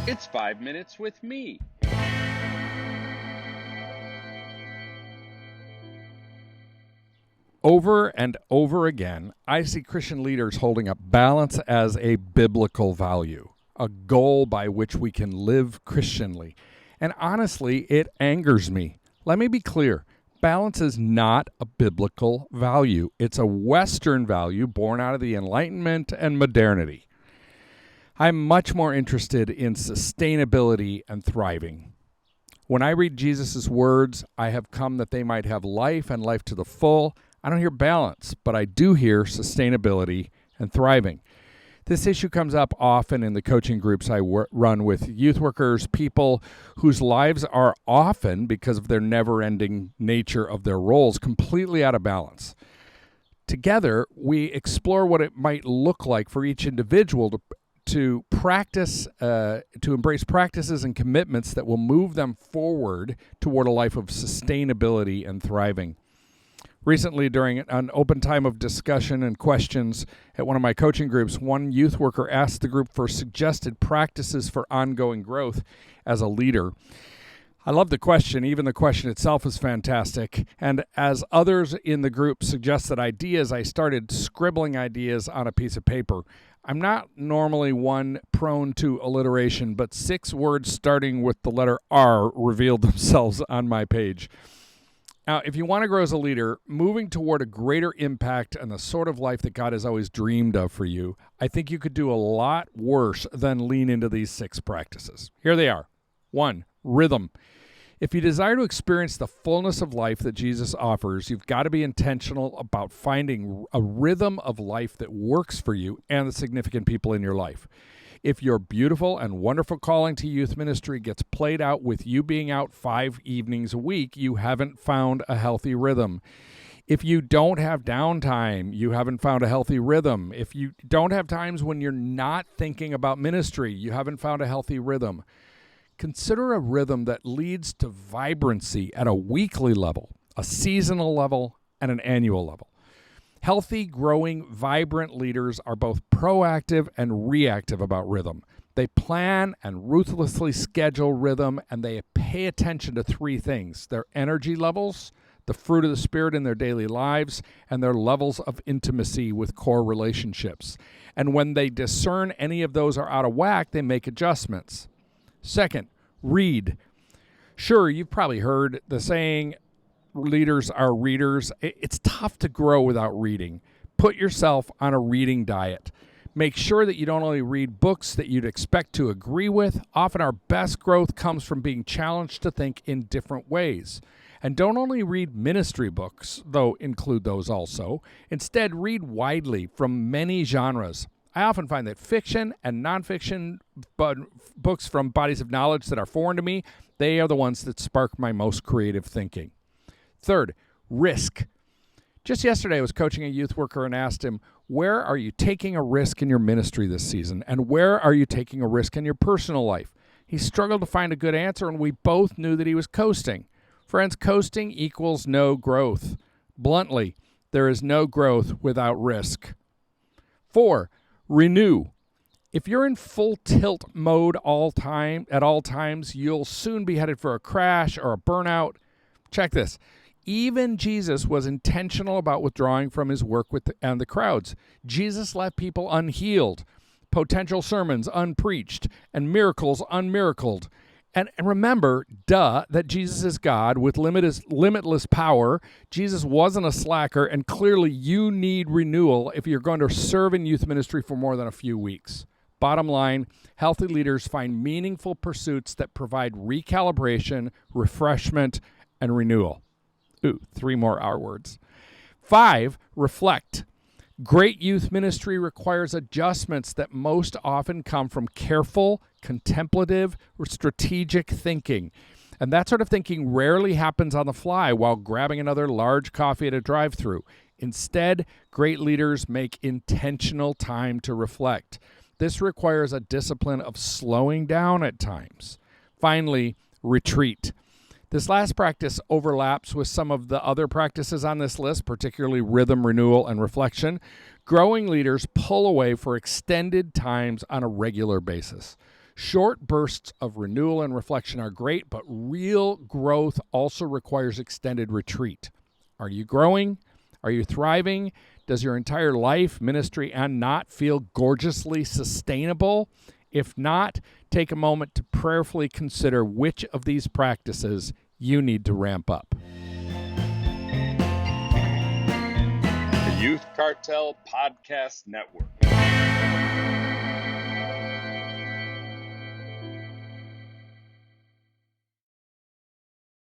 It's 5 minutes with me. Over and over again, I see Christian leaders holding up balance as a biblical value, a goal by which we can live Christianly. And honestly, it angers me. Let me be clear. Balance is not a biblical value. It's a Western value born out of the Enlightenment and modernity. I'm much more interested in sustainability and thriving. When I read Jesus' words, I have come that they might have life and life to the full, I don't hear balance, but I do hear sustainability and thriving. This issue comes up often in the coaching groups I run with youth workers, people whose lives are often, because of their never-ending nature of their roles, completely out of balance. Together, we explore what it might look like for each individual to practice, to embrace practices and commitments that will move them forward toward a life of sustainability and thriving. Recently, during an open time of discussion and questions at one of my coaching groups, one youth worker asked the group for suggested practices for ongoing growth as a leader. I love the question. Even the question itself is fantastic. And as others in the group suggested ideas, I started scribbling ideas on a piece of paper. I'm not normally one prone to alliteration, but 6 words starting with the letter R revealed themselves on my page. Now, if you want to grow as a leader, moving toward a greater impact and the sort of life that God has always dreamed of for you, I think you could do a lot worse than lean into these 6 practices. Here they are. 1, rhythm. If you desire to experience the fullness of life that Jesus offers, you've got to be intentional about finding a rhythm of life that works for you and the significant people in your life. If your beautiful and wonderful calling to youth ministry gets played out with you being out 5 evenings a week, you haven't found a healthy rhythm. If you don't have downtime, you haven't found a healthy rhythm. If you don't have times when you're not thinking about ministry, you haven't found a healthy rhythm. Consider a rhythm that leads to vibrancy at a weekly level, a seasonal level, and an annual level. Healthy, growing, vibrant leaders are both proactive and reactive about rhythm. They plan and ruthlessly schedule rhythm, and they pay attention to 3 things: their energy levels, the fruit of the Spirit in their daily lives, and their levels of intimacy with core relationships. And when they discern any of those are out of whack, they make adjustments. Second, read. Sure, you've probably heard the saying, leaders are readers. It's tough to grow without reading. Put yourself on a reading diet. Make sure that you don't only read books that you'd expect to agree with. Often our best growth comes from being challenged to think in different ways. And don't only read ministry books, though include those also. Instead, read widely from many genres. I often find that fiction and nonfiction books from bodies of knowledge that are foreign to me, they are the ones that spark my most creative thinking. Third, risk. Just yesterday, I was coaching a youth worker and asked him, where are you taking a risk in your ministry this season? And where are you taking a risk in your personal life? He struggled to find a good answer, and we both knew that he was coasting. Friends, coasting equals no growth. Bluntly, there is no growth without risk. 4, renew. If you're in full tilt mode at all times, you'll soon be headed for a crash or a burnout. Check this. Even Jesus was intentional about withdrawing from his work and the crowds. Jesus left people unhealed, potential sermons unpreached, and miracles unmiracled. And remember, that Jesus is God with limitless power. Jesus wasn't a slacker, and clearly you need renewal if you're going to serve in youth ministry for more than a few weeks. Bottom line, healthy leaders find meaningful pursuits that provide recalibration, refreshment, and renewal. 3 more R words. 5, reflect. Great youth ministry requires adjustments that most often come from careful, contemplative, or strategic thinking. And that sort of thinking rarely happens on the fly while grabbing another large coffee at a drive-thru. Instead, great leaders make intentional time to reflect. This requires a discipline of slowing down at times. Finally, retreat. This last practice overlaps with some of the other practices on this list, particularly rhythm, renewal, and reflection. Growing leaders pull away for extended times on a regular basis. Short bursts of renewal and reflection are great, but real growth also requires extended retreat. Are you growing? Are you thriving? Does your entire life, ministry, and not feel gorgeously sustainable? If not, take a moment to prayerfully consider which of these practices you need to ramp up. The Youth Cartel Podcast Network.